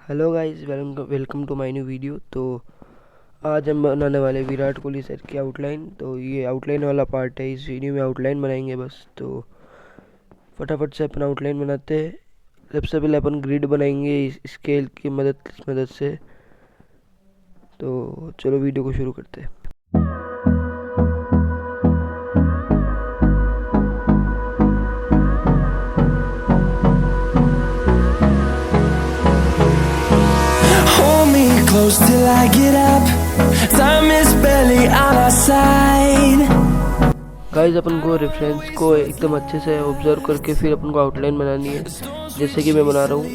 Hello guys, welcome to my new video. तो आज हम बनाने वाले विराट कोहली सर की आउटलाइन। तो ये आउटलाइन वाला पार्ट है, इस वीडियो में आउटलाइन बनाएंगे बस। तो फटाफट से अपन आउटलाइन बनाते हैं। सबसे पहले अपन ग्रिड बनाएंगे इस स्केल की मदद से। तो चलो वीडियो को शुरू करते हैं। Close till I get up, time is barely on our side. Guys, अपन को रेफरेंस को एकदम अच्छे से ऑब्जर्व करके फिर अपन को आउटलाइन बनानी है, जैसे कि मैं बना रहा हूँ।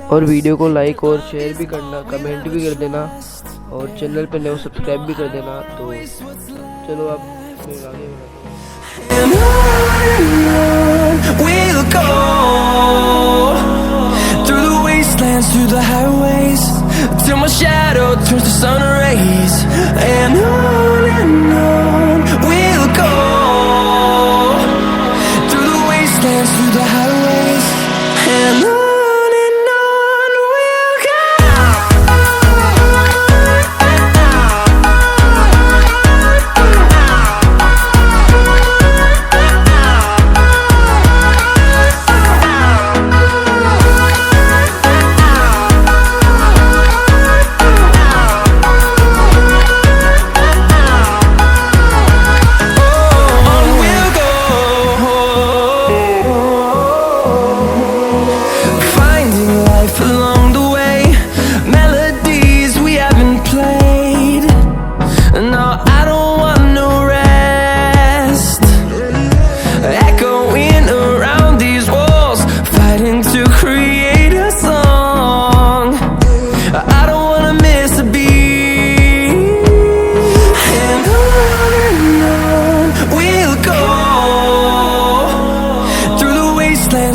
और वीडियो को लाइक और शेयर भी करना, कमेंट भी कर देना, और चैनल पे नए हो सब्सक्राइब भी कर देना। तो चलो अब फिर आगे We'll go through the wastelands, through the highways, till my shadow turns to sun rays. And on we'll go through the wastelands, through the highways, and on we'll go.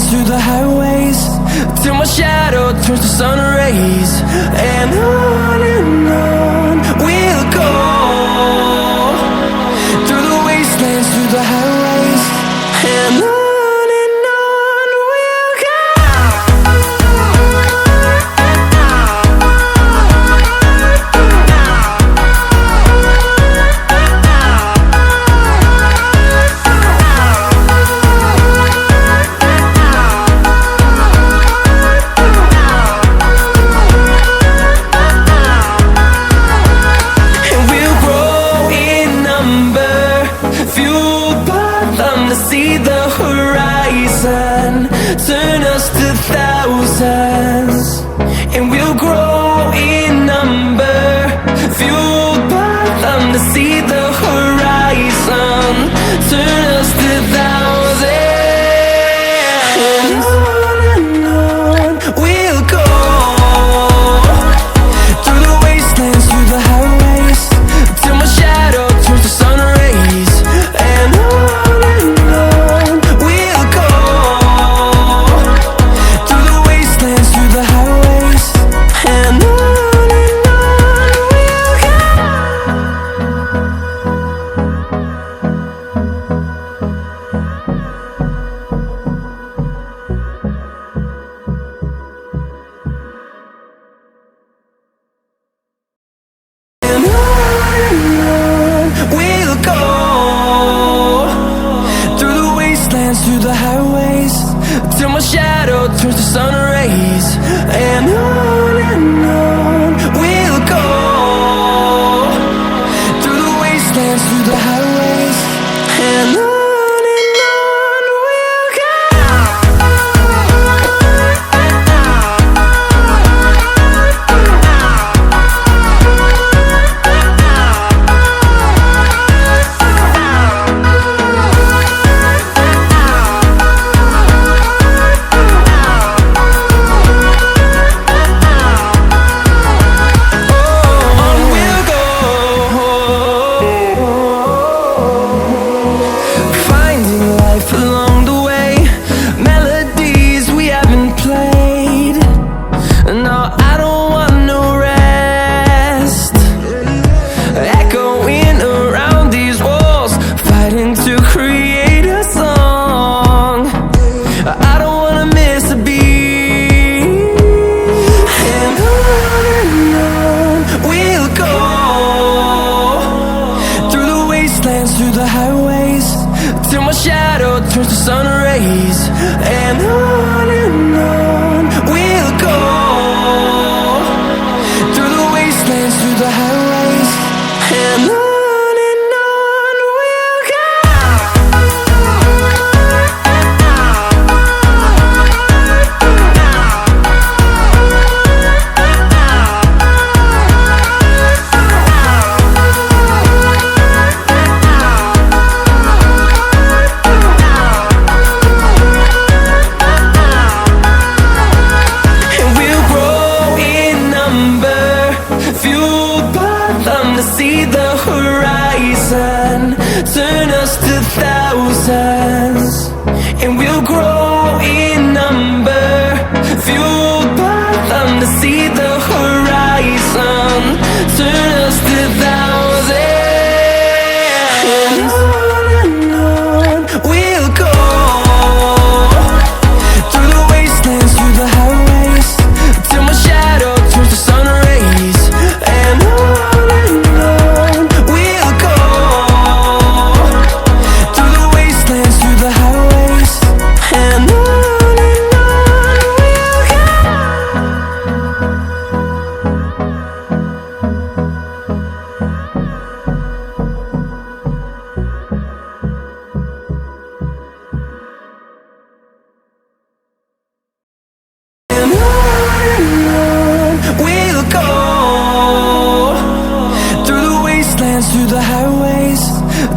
Through the highways, till my shadow turns to sun rays. And on we'll go through the wastelands, through the highways, and on we'll go. See the horizon, turn us to thousands, and we'll grow in number, fueled by them to see the horizon, turn us to thousands, and on we'll go through the wastelands, through the highways, till my shadow turns to sun rays. And through the highways, till my shadow turns to sun rays. And on we'll go through the wastelands, through the highways, and on we'll go. I don't wanna miss a beat. And shadow turns to sun rays, and on we'll go, through the wastelands, through the highways, and on we'll go. See the horizon, turn us to thousands, and we'll grow in number, fueled by them. To see the horizon, turn us to thousands, and on we'll go, through the wastelands, through the highways, till my shadow turns to sun rays, and on through the highways,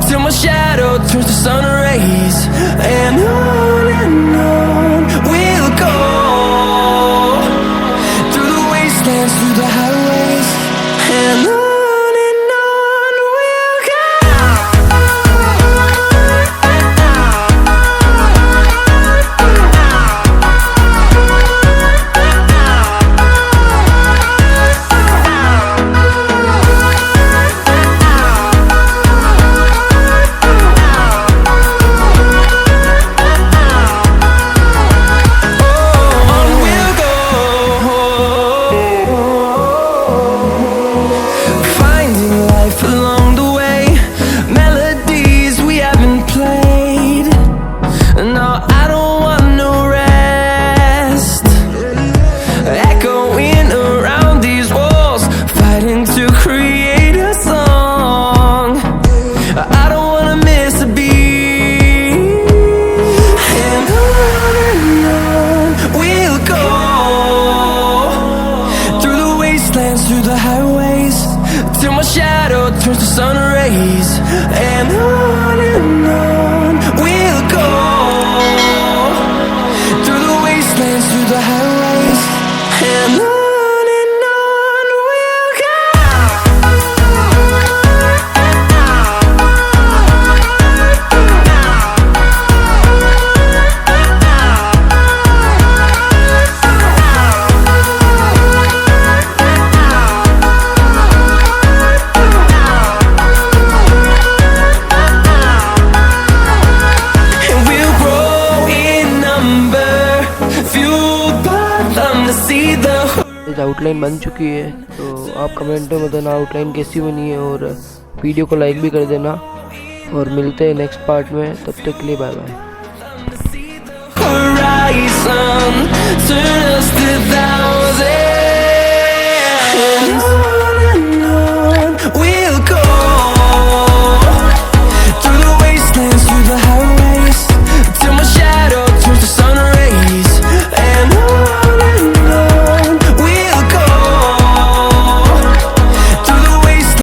till my shadow turns to sun rays, and on we'll go, through the wastelands, through the highways, and on we'll go. Through the highways, till my shadow turns to sun rays, and on we'll go, through the wastelands, through the highways, and on we'll go. Outline बन चुकी है, तो आप comment में बताना outline कैसी बनी है, और वीडियो को लाइक भी कर देना, और मिलते हैं नेक्स्ट पार्ट में। तब तक के लिए बाय बाय।